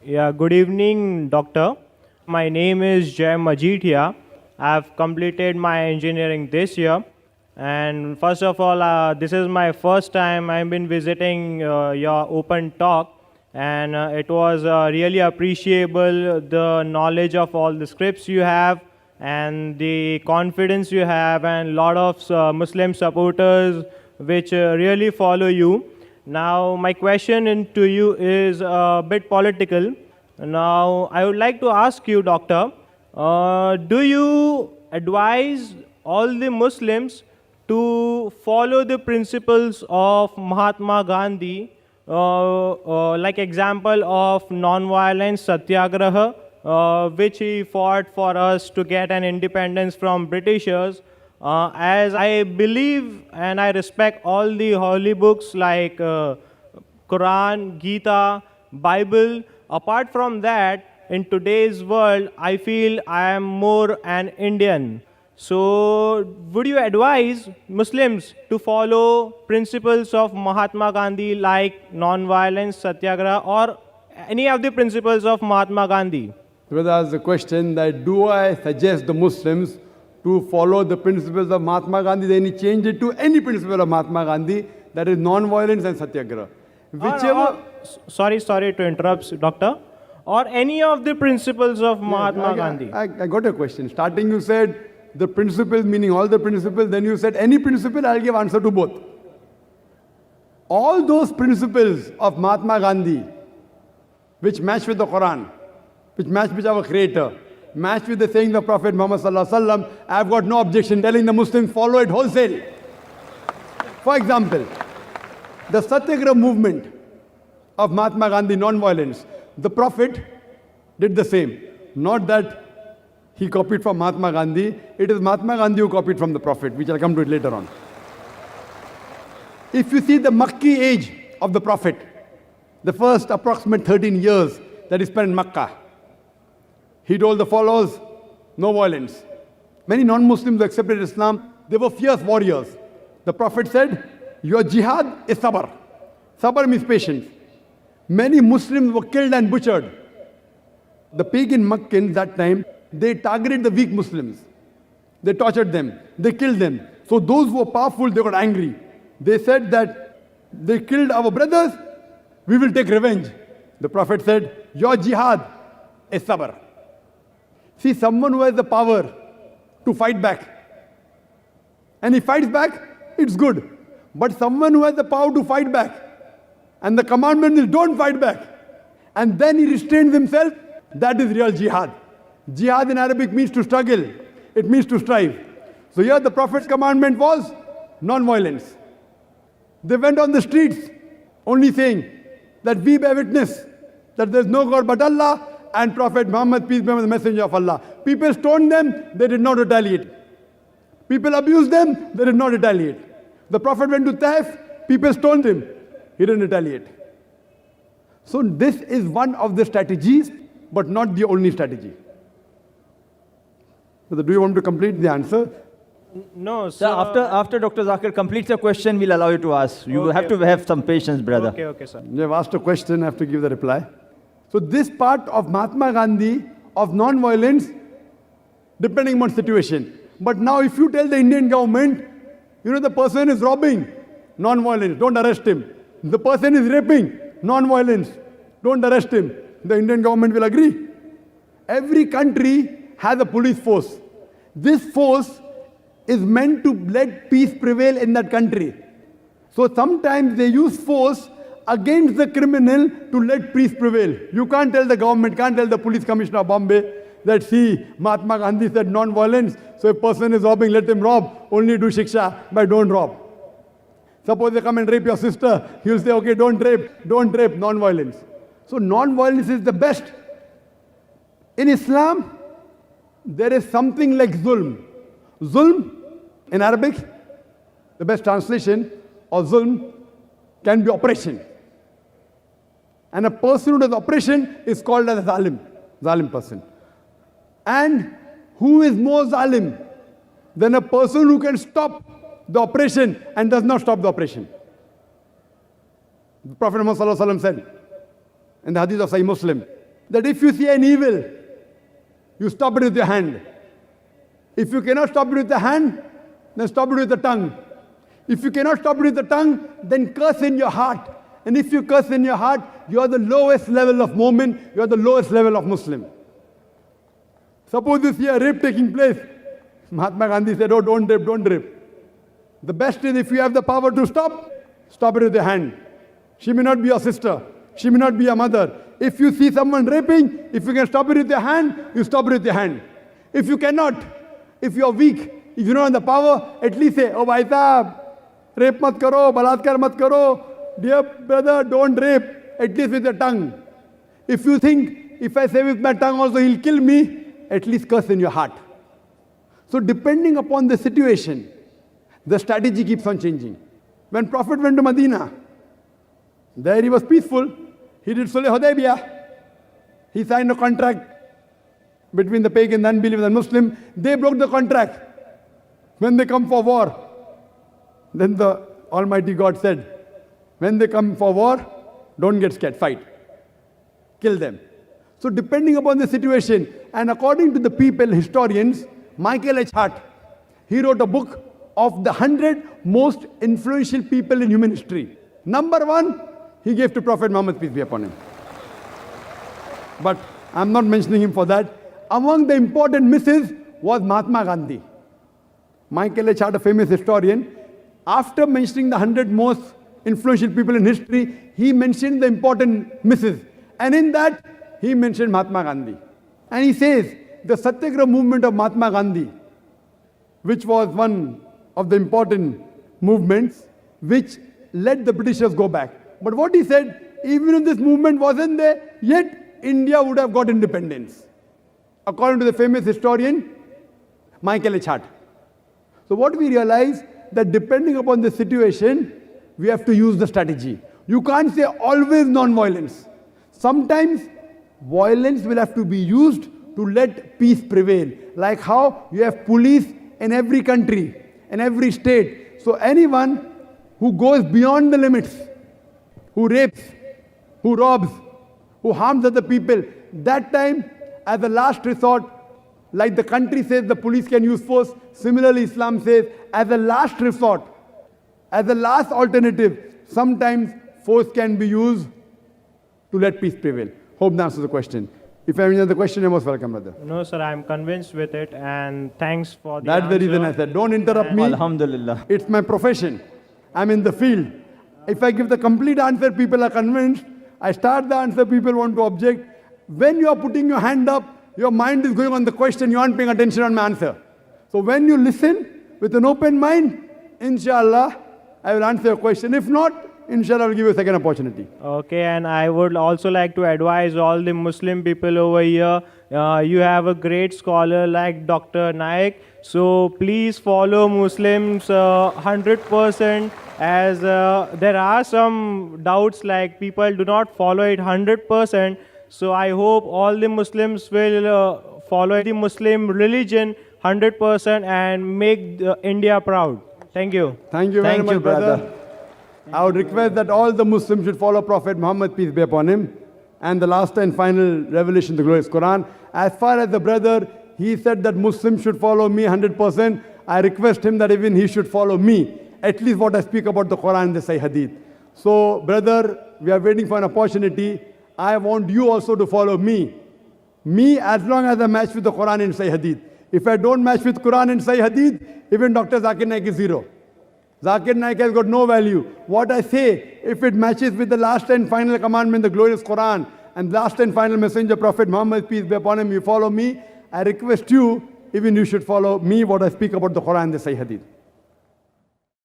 Yeah, good evening, doctor. My name is Jay Majid here. I've completed my engineering this year. And first of all, this is my first time I've been visiting your open talk. And it was really appreciable the knowledge of all the scripts you have and the confidence you have and a lot of Muslim supporters which really follow you. Now, my question to you is a bit political. Now, I would like to ask you, doctor, do you advise all the Muslims to follow the principles of Mahatma Gandhi, like example of non-violence satyagraha, which he fought for us to get an independence from Britishers? As I believe and I respect all the holy books like Quran, Gita, Bible. Apart from that, in today's world, I feel I am more an Indian. So, would you advise Muslims to follow principles of Mahatma Gandhi like non-violence, satyagraha, or any of the principles of Mahatma Gandhi? Brother asked the question that do I suggest the Muslims to follow the principles of Mahatma Gandhi, then he changed it to any principle of Mahatma Gandhi, that is non-violence and satyagraha. Whichever... Sorry to interrupt, doctor. Or any of the principles of Mahatma Gandhi. I got your question. Starting you said the principles, meaning all the principles, then you said any principle, I'll give answer to both. All those principles of Mahatma Gandhi, which match with the Quran, which match with our Creator, match with the saying of Prophet Muhammad sallallahu alaihi wasallam, I've got no objection telling the Muslims follow it wholesale. For example, the Satyagraha movement of Mahatma Gandhi, non-violence, the Prophet did the same. Not that he copied from Mahatma Gandhi, it is Mahatma Gandhi who copied from the Prophet, which I'll come to it later on. If you see the Makki age of the Prophet, the first approximate 13 years that he spent in Makkah, he told the followers, no violence. Many non-Muslims who accepted Islam, they were fierce warriors. The Prophet said, your jihad is sabr. Sabr means patience. Many Muslims were killed and butchered. The pagan Meccans that time, they targeted the weak Muslims. They tortured them. They killed them. So those who were powerful, they got angry. They said that they killed our brothers, we will take revenge. The Prophet said, your jihad is sabr. See, someone who has the power to fight back, and he fights back, it's good. But someone who has the power to fight back, and the commandment is don't fight back, and then he restrains himself, that is real jihad. Jihad in Arabic means to struggle. It means to strive. So here the Prophet's commandment was non-violence. They went on the streets only saying that we bear witness that there is no God but Allah and Prophet Muhammad, peace be upon him, the messenger of Allah. People stoned them, they did not retaliate. People abused them, they did not retaliate. The Prophet went to Taif, people stoned him, he didn't retaliate. So this is one of the strategies, but not the only strategy. So do you want to complete the answer? No, sir. After Dr. Zakir completes the question, we'll allow you to ask. You have to have some patience, brother. Okay, sir. You have asked a question, I have to give the reply. So this part of Mahatma Gandhi, of non-violence, depending on situation. But now if you tell the Indian government, the person is robbing, non-violence, don't arrest him. The person is raping, non-violence, don't arrest him. The Indian government will agree. Every country has a police force. This force is meant to let peace prevail in that country. So sometimes they use force against the criminal to let peace prevail. You can't tell the government, can't tell the police commissioner of Bombay that, see, Mahatma Gandhi said non-violence, so if a person is robbing, let him rob, only do shiksha, but don't rob. Suppose they come and rape your sister, he'll say, okay, don't rape, non-violence. So non-violence is the best. In Islam, there is something like zulm. Zulm, in Arabic, the best translation of zulm can be oppression. And a person who does oppression is called as a zalim person. And who is more zalim than a person who can stop the oppression and does not stop the oppression? The Prophet Muhammad said in the hadith of Sahih Muslim, that if you see an evil, you stop it with your hand. If you cannot stop it with the hand, then stop it with the tongue. If you cannot stop it with the tongue, then curse in your heart. And if you curse in your heart, you are the lowest level of mu'min, you are the lowest level of Muslim. Suppose you see a rape taking place. Mahatma Gandhi said, oh, don't rape, don't rape. The best is if you have the power to stop, stop it with your hand. She may not be your sister. She may not be your mother. If you see someone raping, if you can stop it with your hand, you stop it with your hand. If you cannot, if you are weak, if you don't have the power, at least say, oh, bhai sahab, rape mat karo, balatkar mat karo. Dear brother, don't rape, at least with your tongue. If you think, if I say with my tongue also he'll kill me, at least curse in your heart. So depending upon the situation, the strategy keeps on changing. When Prophet went to Medina, there he was peaceful. He did Sulh Hudaybiyah. He signed a contract between the pagan, the unbeliever, and Muslim. They broke the contract. When they come for war, then the Almighty God said, when they come for war, don't get scared, fight. Kill them. So depending upon the situation, and according to the people, historians, Michael H. Hart, he wrote a book of the 100 most influential people in human history. Number 1, he gave to Prophet Muhammad, peace be upon him. But I'm not mentioning him for that. Among the important misses was Mahatma Gandhi. Michael H. Hart, a famous historian, after mentioning the 100 most influential people in history, he mentioned the important misses. And in that, he mentioned Mahatma Gandhi. And he says, the Satyagraha movement of Mahatma Gandhi, which was one of the important movements which let the Britishers go back. But what he said, even if this movement wasn't there, yet India would have got independence. According to the famous historian, Michael H. Hart. So what we realize, that depending upon the situation, we have to use the strategy. You can't say always non-violence. Sometimes violence will have to be used to let peace prevail. Like how you have police in every country, in every state. So anyone who goes beyond the limits, who rapes, who robs, who harms other people, that time, as a last resort, like the country says the police can use force, similarly Islam says, as a last resort, as a last alternative, sometimes force can be used to let peace prevail. Hope that answers the question. If you have any other question, you're most welcome, brother. No, sir, I'm convinced with it, and thanks for the That's answer. the reason I said, don't interrupt me. Alhamdulillah. It's my profession. I'm in the field. If I give the complete answer, people are convinced. I start the answer, people want to object. When you are putting your hand up, your mind is going on the question, you aren't paying attention on my answer. So when you listen with an open mind, inshallah, I will answer your question. If not, inshallah, I will give you a second opportunity. Okay, and I would also like to advise all the Muslim people over here. You have a great scholar like Dr. Naik. So please follow Muslims 100%, as there are some doubts like people do not follow it 100%. So I hope all the Muslims will follow the Muslim religion 100% and make India proud. Thank you. Thank you very Thank much, you, brother. I would request that all the Muslims should follow Prophet Muhammad, peace be upon him, and the last and final revelation, the glorious Quran. As far as the brother, he said that Muslims should follow me 100%. I request him that even he should follow me, at least what I speak about the Quran and the Sahih Hadith. So, brother, we are waiting for an opportunity. I want you also to follow me. Me, as long as I match with the Quran and Sahih Hadith. If I don't match with Quran and Sahih Hadith, even Dr. Zakir Naik is zero. Zakir Naik has got no value. What I say, if it matches with the last and final commandment, the glorious Quran, and last and final messenger, Prophet Muhammad, peace be upon him, you follow me. I request you, even you should follow me, what I speak about the Quran and the Sahih Hadith.